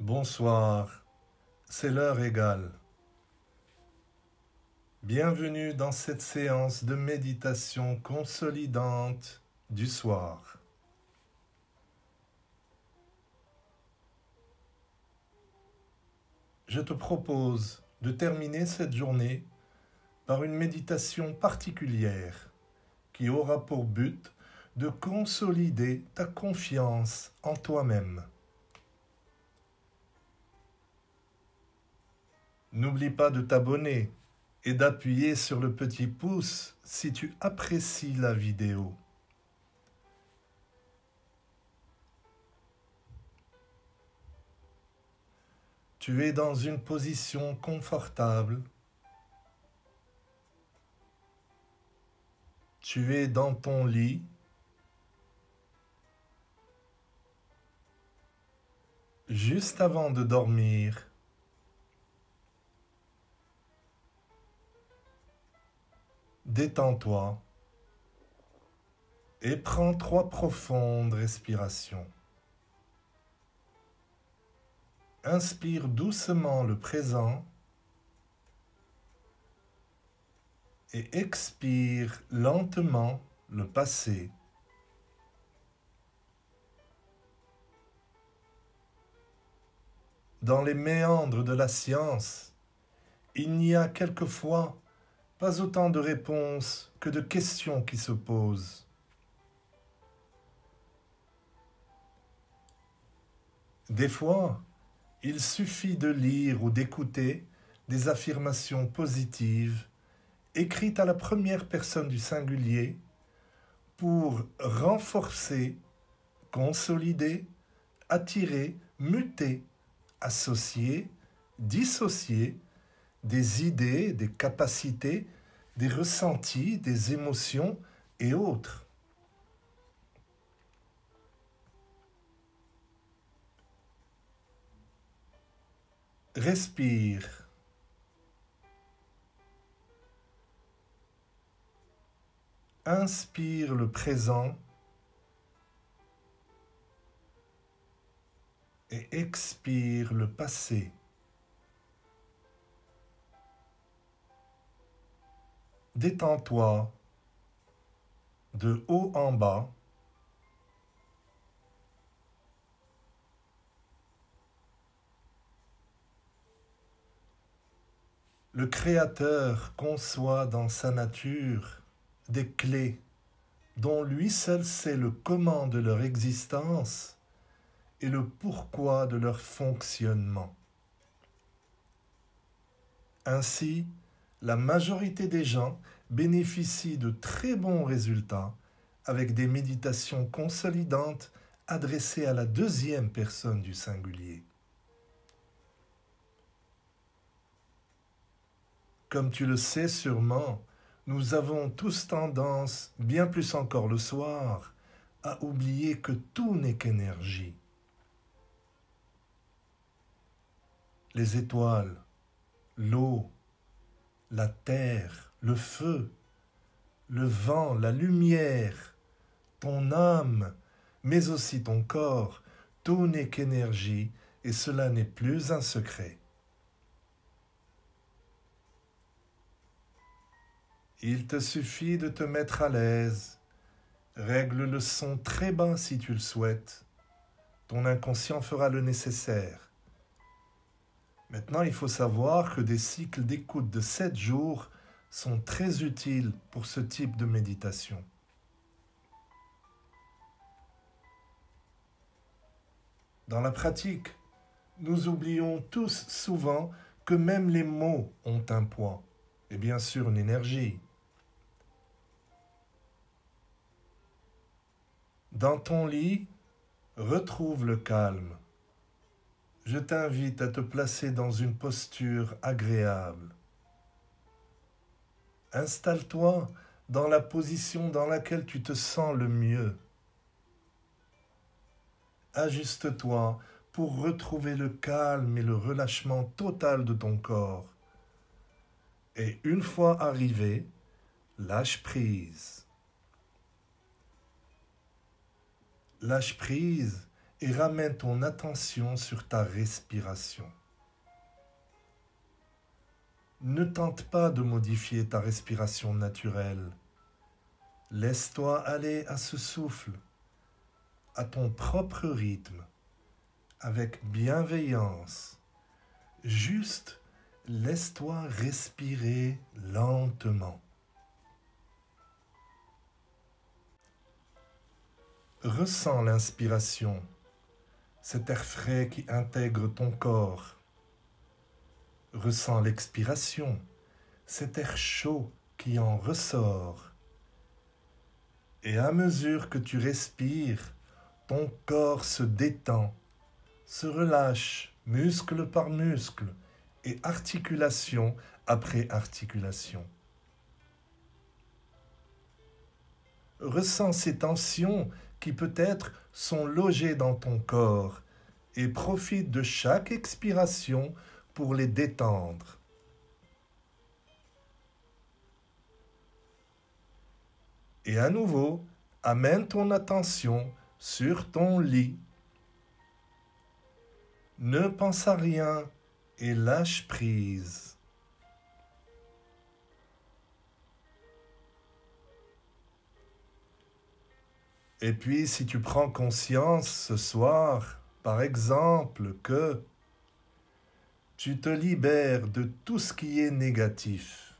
Bonsoir, c'est l'heure égale. Bienvenue dans cette séance de méditation consolidante du soir. Je te propose de terminer cette journée par une méditation particulière qui aura pour but de consolider ta confiance en toi-même. N'oublie pas de t'abonner et d'appuyer sur le petit pouce si tu apprécies la vidéo. Tu es dans une position confortable. Tu es dans ton lit. Juste avant de dormir. Détends-toi et prends 3 profondes respirations. Inspire doucement le présent et expire lentement le passé. Dans les méandres de la science, il n'y a quelquefois pas autant de réponses que de questions qui se posent. Des fois, il suffit de lire ou d'écouter des affirmations positives écrites à la première personne du singulier pour renforcer, consolider, attirer, muter, associer, dissocier des idées, des capacités, des ressentis, des émotions et autres. Respire. Inspire le présent et expire le passé. Détends-toi de haut en bas. Le Créateur conçoit dans sa nature des clés dont lui seul sait le comment de leur existence et le pourquoi de leur fonctionnement. Ainsi, la majorité des gens bénéficient de très bons résultats avec des méditations consolidantes adressées à la deuxième personne du singulier. Comme tu le sais sûrement, nous avons tous tendance, bien plus encore le soir, à oublier que tout n'est qu'énergie. Les étoiles, l'eau, la terre, le feu, le vent, la lumière, ton âme, mais aussi ton corps, tout n'est qu'énergie et cela n'est plus un secret. Il te suffit de te mettre à l'aise, règle le son très bas si tu le souhaites, ton inconscient fera le nécessaire. Maintenant, il faut savoir que des cycles d'écoute de 7 jours sont très utiles pour ce type de méditation. Dans la pratique, nous oublions tous souvent que même les mots ont un poids et bien sûr une énergie. Dans ton lit, retrouve le calme. Je t'invite à te placer dans une posture agréable. Installe-toi dans la position dans laquelle tu te sens le mieux. Ajuste-toi pour retrouver le calme et le relâchement total de ton corps. Et une fois arrivé, lâche prise. Lâche prise et ramène ton attention sur ta respiration. Ne tente pas de modifier ta respiration naturelle. Laisse-toi aller à ce souffle, à ton propre rythme, avec bienveillance. Juste laisse-toi respirer lentement. Ressens l'inspiration, cet air frais qui intègre ton corps. Ressens l'expiration, cet air chaud qui en ressort. Et à mesure que tu respires, ton corps se détend, se relâche, muscle par muscle, et articulation après articulation. Ressens ces tensions qui peut-être sont logées dans ton corps et profite de chaque expiration pour les détendre. Et à nouveau, amène ton attention sur ton lit. Ne pense à rien et lâche prise. Et puis, si tu prends conscience ce soir, par exemple, que tu te libères de tout ce qui est négatif.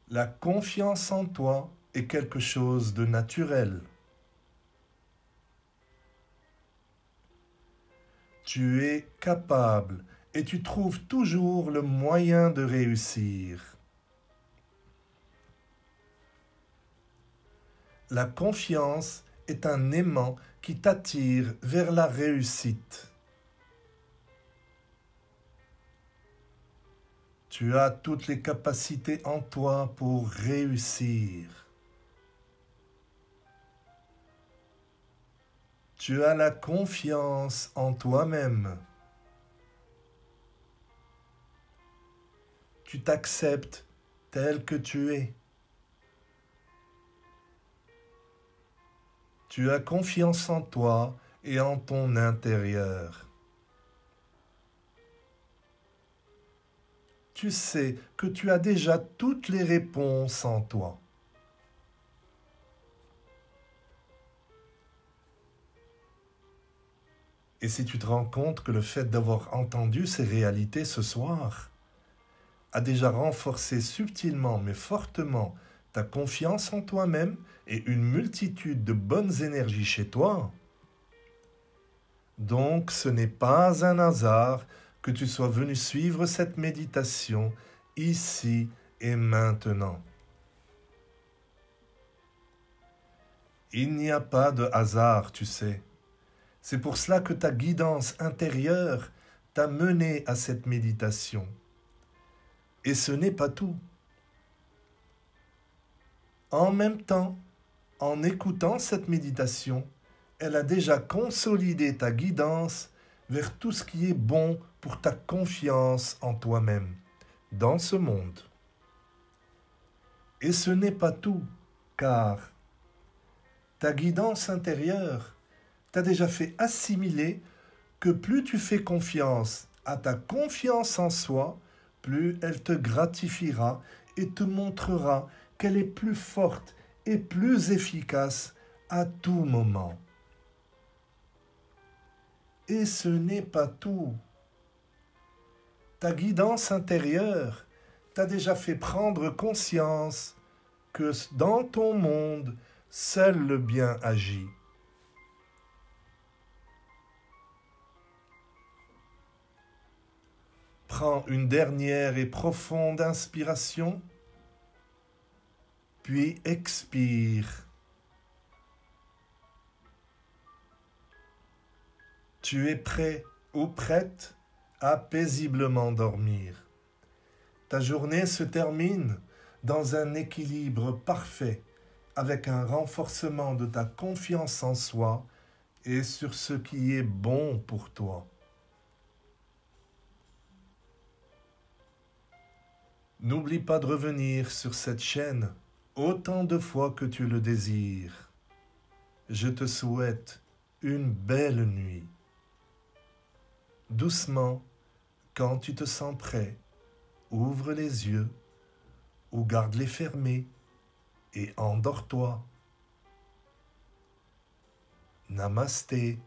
La confiance en toi est quelque chose de naturel. Tu es capable et tu trouves toujours le moyen de réussir. La confiance est un aimant qui t'attire vers la réussite. Tu as toutes les capacités en toi pour réussir. Tu as la confiance en toi-même. Tu t'acceptes tel que tu es. Tu as confiance en toi et en ton intérieur. Tu sais que tu as déjà toutes les réponses en toi. Et si tu te rends compte que le fait d'avoir entendu ces réalités ce soir a déjà renforcé subtilement mais fortement ta confiance en toi-même et une multitude de bonnes énergies chez toi, donc ce n'est pas un hasard que tu sois venu suivre cette méditation ici et maintenant. Il n'y a pas de hasard, tu sais. C'est pour cela que ta guidance intérieure t'a mené à cette méditation. Et ce n'est pas tout. En même temps, en écoutant cette méditation, elle a déjà consolidé ta guidance vers tout ce qui est bon pour ta confiance en toi-même, dans ce monde. Et ce n'est pas tout, car ta guidance intérieure t'a déjà fait assimiler que plus tu fais confiance à ta confiance en soi, plus elle te gratifiera et te montrera qu'elle est plus forte et plus efficace à tout moment. Et ce n'est pas tout. Ta guidance intérieure t'a déjà fait prendre conscience que dans ton monde, seul le bien agit. Prends une dernière et profonde inspiration, puis expire. Tu es prêt ou prête à paisiblement dormir. Ta journée se termine dans un équilibre parfait, avec un renforcement de ta confiance en soi et sur ce qui est bon pour toi. N'oublie pas de revenir sur cette chaîne autant de fois que tu le désires. je te souhaite une belle nuit. Doucement, quand tu te sens prêt, ouvre les yeux ou garde-les fermés et endors-toi. Namasté.